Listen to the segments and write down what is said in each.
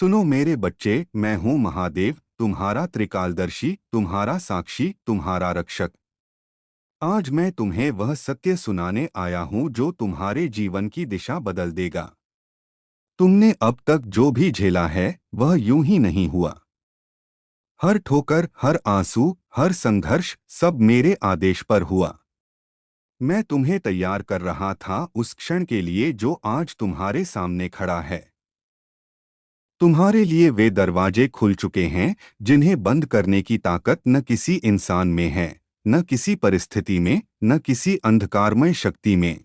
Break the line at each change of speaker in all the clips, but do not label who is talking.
सुनो मेरे बच्चे, मैं हूँ महादेव, तुम्हारा त्रिकालदर्शी, तुम्हारा साक्षी, तुम्हारा रक्षक। आज मैं तुम्हें वह सत्य सुनाने आया हूँ जो तुम्हारे जीवन की दिशा बदल देगा। तुमने अब तक जो भी झेला है वह यूं ही नहीं हुआ। हर ठोकर, हर आंसू, हर संघर्ष सब मेरे आदेश पर हुआ। मैं तुम्हें तैयार कर रहा था उस क्षण के लिए जो आज तुम्हारे सामने खड़ा है। तुम्हारे लिए वे दरवाजे खुल चुके हैं जिन्हें बंद करने की ताकत न किसी इंसान में है, न किसी परिस्थिति में, न किसी अंधकारमय शक्ति में।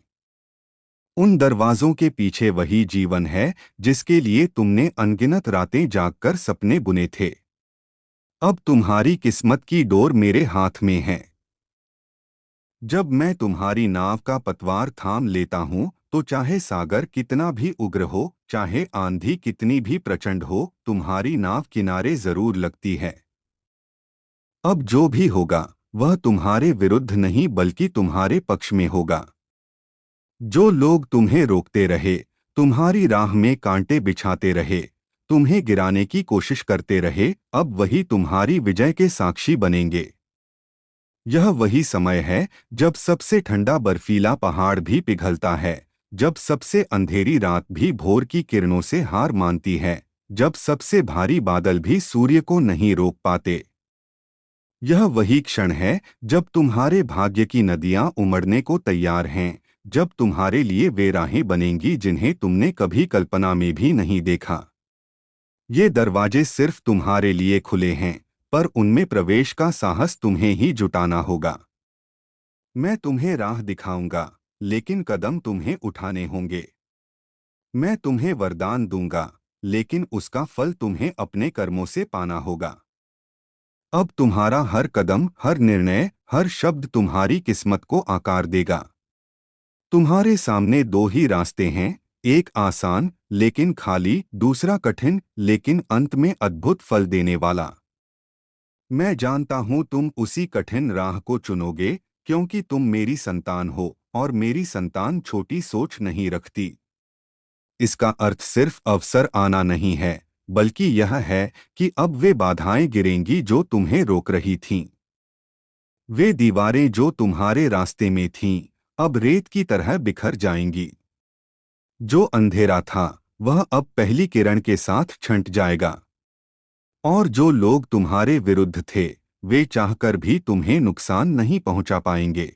उन दरवाजों के पीछे वही जीवन है जिसके लिए तुमने अनगिनत रातें जागकर सपने बुने थे। अब तुम्हारी किस्मत की डोर मेरे हाथ में है। जब मैं तुम्हारी नाव का पतवार थाम लेता हूँ तो चाहे सागर कितना भी उग्र हो, चाहे आंधी कितनी भी प्रचंड हो, तुम्हारी नाव किनारे जरूर लगती है। अब जो भी होगा वह तुम्हारे विरुद्ध नहीं बल्कि तुम्हारे पक्ष में होगा। जो लोग तुम्हें रोकते रहे, तुम्हारी राह में कांटे बिछाते रहे, तुम्हें गिराने की कोशिश करते रहे, अब वही तुम्हारी विजय के साक्षी बनेंगे। यह वही समय है जब सबसे ठंडा बर्फीला पहाड़ भी पिघलता है, जब सबसे अंधेरी रात भी भोर की किरणों से हार मानती है, जब सबसे भारी बादल भी सूर्य को नहीं रोक पाते। यह वही क्षण है जब तुम्हारे भाग्य की नदियां उमड़ने को तैयार हैं, जब तुम्हारे लिए वे राहें बनेंगी जिन्हें तुमने कभी कल्पना में भी नहीं देखा। ये दरवाजे सिर्फ तुम्हारे लिए खुले हैं, पर उनमें प्रवेश का साहस तुम्हें ही जुटाना होगा। मैं तुम्हें राह दिखाऊंगा, लेकिन कदम तुम्हें उठाने होंगे। मैं तुम्हें वरदान दूंगा, लेकिन उसका फल तुम्हें अपने कर्मों से पाना होगा। अब तुम्हारा हर कदम, हर निर्णय, हर शब्द तुम्हारी किस्मत को आकार देगा। तुम्हारे सामने दो ही रास्ते हैं, एक आसान लेकिन खाली, दूसरा कठिन लेकिन अंत में अद्भुत फल देने वाला। मैं जानता हूं तुम उसी कठिन राह को चुनोगे, क्योंकि तुम मेरी संतान हो और मेरी संतान छोटी सोच नहीं रखती। इसका अर्थ सिर्फ अवसर आना नहीं है, बल्कि यह है कि अब वे बाधाएं गिरेंगी जो तुम्हें रोक रही थीं। वे दीवारें जो तुम्हारे रास्ते में थीं, अब रेत की तरह बिखर जाएंगी। जो अंधेरा था वह अब पहली किरण के साथ छंट जाएगा। और जो लोग तुम्हारे विरुद्ध थे, वे चाहकर भी तुम्हें नुकसान नहीं पहुंचा पाएंगे।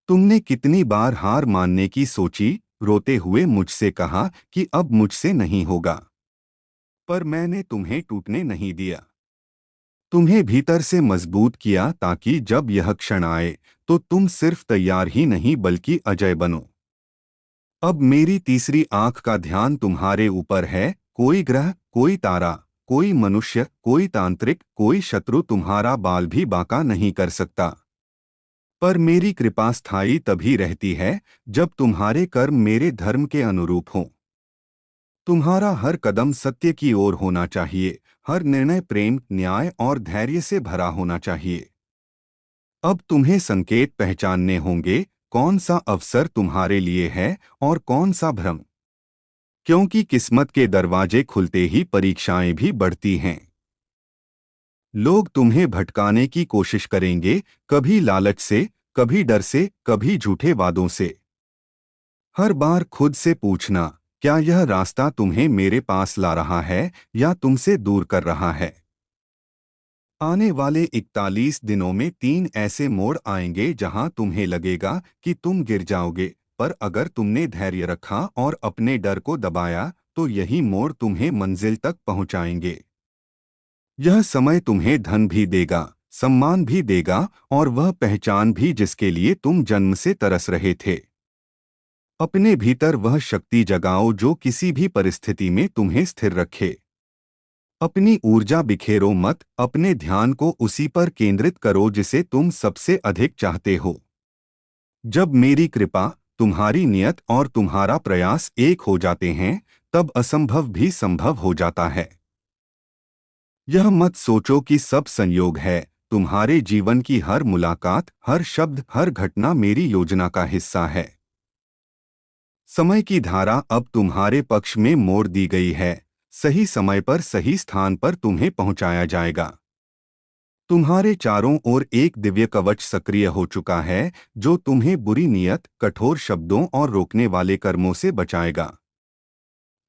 तुमने कितनी बार हार मानने की सोची, रोते हुए मुझसे कहा कि अब मुझसे नहीं होगा। पर मैंने तुम्हें टूटने नहीं दिया। तुम्हें भीतर से मजबूत किया ताकि जब यह क्षण आए तो तुम सिर्फ तैयार ही नहीं बल्कि अजय बनो। अब मेरी तीसरी आंख का ध्यान तुम्हारे ऊपर है। कोई ग्रह, कोई तारा, कोई मनुष्य, कोई तांत्रिक, कोई शत्रु तुम्हारा बाल भी बांका नहीं कर सकता। पर मेरी कृपा स्थायी तभी रहती है जब तुम्हारे कर्म मेरे धर्म के अनुरूप हों। तुम्हारा हर कदम सत्य की ओर होना चाहिए, हर निर्णय प्रेम, न्याय और धैर्य से भरा होना चाहिए। अब तुम्हें संकेत पहचानने होंगे, कौन सा अवसर तुम्हारे लिए है और कौन सा भ्रम। क्योंकि किस्मत के दरवाजे खुलते ही परीक्षाएं भी बढ़ती हैं। लोग तुम्हें भटकाने की कोशिश करेंगे, कभी लालच से, कभी डर से, कभी झूठे वादों से। हर बार खुद से पूछना, क्या यह रास्ता तुम्हें मेरे पास ला रहा है या तुमसे दूर कर रहा है। आने वाले 41 दिनों में 3 ऐसे मोड़ आएंगे जहां तुम्हें लगेगा कि तुम गिर जाओगे, पर अगर तुमने धैर्य रखा और अपने डर को दबाया तो यही मोड़ तुम्हें मंजिल तक पहुंचाएंगे। यह समय तुम्हें धन भी देगा, सम्मान भी देगा और वह पहचान भी जिसके लिए तुम जन्म से तरस रहे थे। अपने भीतर वह शक्ति जगाओ जो किसी भी परिस्थिति में तुम्हें स्थिर रखे। अपनी ऊर्जा बिखेरो मत, अपने ध्यान को उसी पर केंद्रित करो जिसे तुम सबसे अधिक चाहते हो। जब मेरी कृपा, तुम्हारी नियत और तुम्हारा प्रयास एक हो जाते हैं, तब असंभव भी संभव हो जाता है। यह मत सोचो कि सब संयोग है। तुम्हारे जीवन की हर मुलाकात, हर शब्द, हर घटना मेरी योजना का हिस्सा है। समय की धारा अब तुम्हारे पक्ष में मोड़ दी गई है। सही समय पर सही स्थान पर तुम्हें पहुंचाया जाएगा। तुम्हारे चारों ओर एक दिव्य कवच सक्रिय हो चुका है जो तुम्हें बुरी नीयत, कठोर शब्दों और रोकने वाले कर्मों से बचाएगा।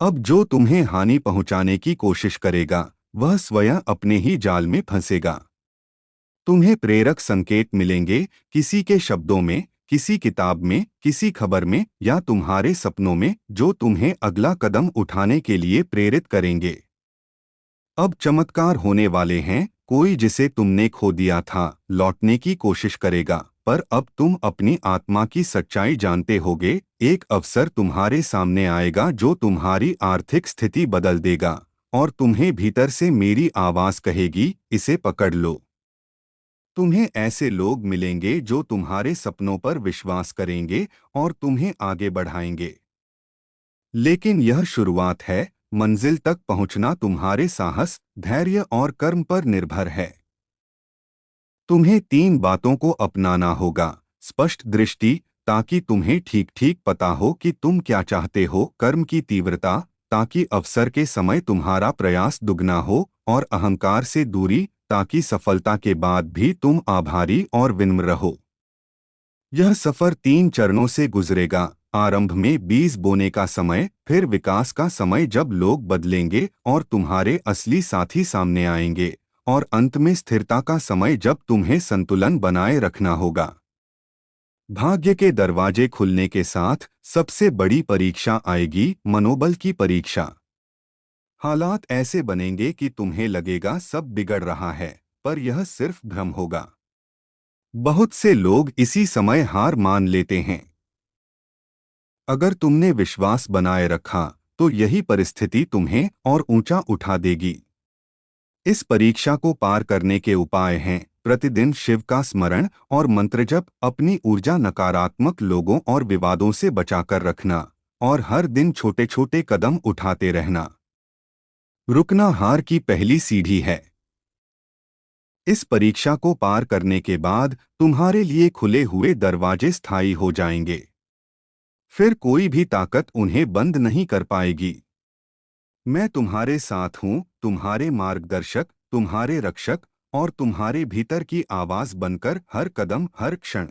अब जो तुम्हें हानि पहुंचाने की कोशिश करेगा वह स्वयं अपने ही जाल में फंसेगा। तुम्हें प्रेरक संकेत मिलेंगे, किसी के शब्दों में, किसी किताब में, किसी खबर में या तुम्हारे सपनों में, जो तुम्हें अगला कदम उठाने के लिए प्रेरित करेंगे। अब चमत्कार होने वाले हैं। कोई जिसे तुमने खो दिया था लौटने की कोशिश करेगा, पर अब तुम अपनी आत्मा की सच्चाई जानते होगे। एक अवसर तुम्हारे सामने आएगा जो तुम्हारी आर्थिक स्थिति बदल देगा और तुम्हें भीतर से मेरी आवाज कहेगी, इसे पकड़ लो। तुम्हें ऐसे लोग मिलेंगे जो तुम्हारे सपनों पर विश्वास करेंगे और तुम्हें आगे बढ़ाएंगे। लेकिन यह शुरुआत है। मंजिल तक पहुंचना तुम्हारे साहस, धैर्य और कर्म पर निर्भर है। तुम्हें 3 बातों को अपनाना होगा। स्पष्ट दृष्टि, ताकि तुम्हें ठीक ठीक पता हो कि तुम क्या चाहते हो। कर्म की तीव्रता, ताकि अवसर के समय तुम्हारा प्रयास दुगना हो। और अहंकार से दूरी, ताकि सफलता के बाद भी तुम आभारी और विनम्र रहो। यह सफर 3 चरणों से गुजरेगा। आरंभ में बीज बोने का समय, फिर विकास का समय जब लोग बदलेंगे और तुम्हारे असली साथी सामने आएंगे, और अंत में स्थिरता का समय जब तुम्हें संतुलन बनाए रखना होगा। भाग्य के दरवाजे खुलने के साथ सबसे बड़ी परीक्षा आएगी, मनोबल की परीक्षा। हालात ऐसे बनेंगे कि तुम्हें लगेगा सब बिगड़ रहा है, पर यह सिर्फ भ्रम होगा। बहुत से लोग इसी समय हार मान लेते हैं। अगर तुमने विश्वास बनाए रखा तो यही परिस्थिति तुम्हें और ऊंचा उठा देगी। इस परीक्षा को पार करने के उपाय हैं: प्रतिदिन शिव का स्मरण और मंत्र जप, अपनी ऊर्जा नकारात्मक लोगों और विवादों से बचाकर रखना, और हर दिन छोटे छोटे कदम उठाते रहना। रुकना हार की पहली सीढ़ी है। इस परीक्षा को पार करने के बाद तुम्हारे लिए खुले हुए दरवाजे स्थायी हो जाएंगे। फिर कोई भी ताकत उन्हें बंद नहीं कर पाएगी। मैं तुम्हारे साथ हूँ, तुम्हारे मार्गदर्शक, तुम्हारे रक्षक और तुम्हारे भीतर की आवाज बनकर हर कदम, हर क्षण।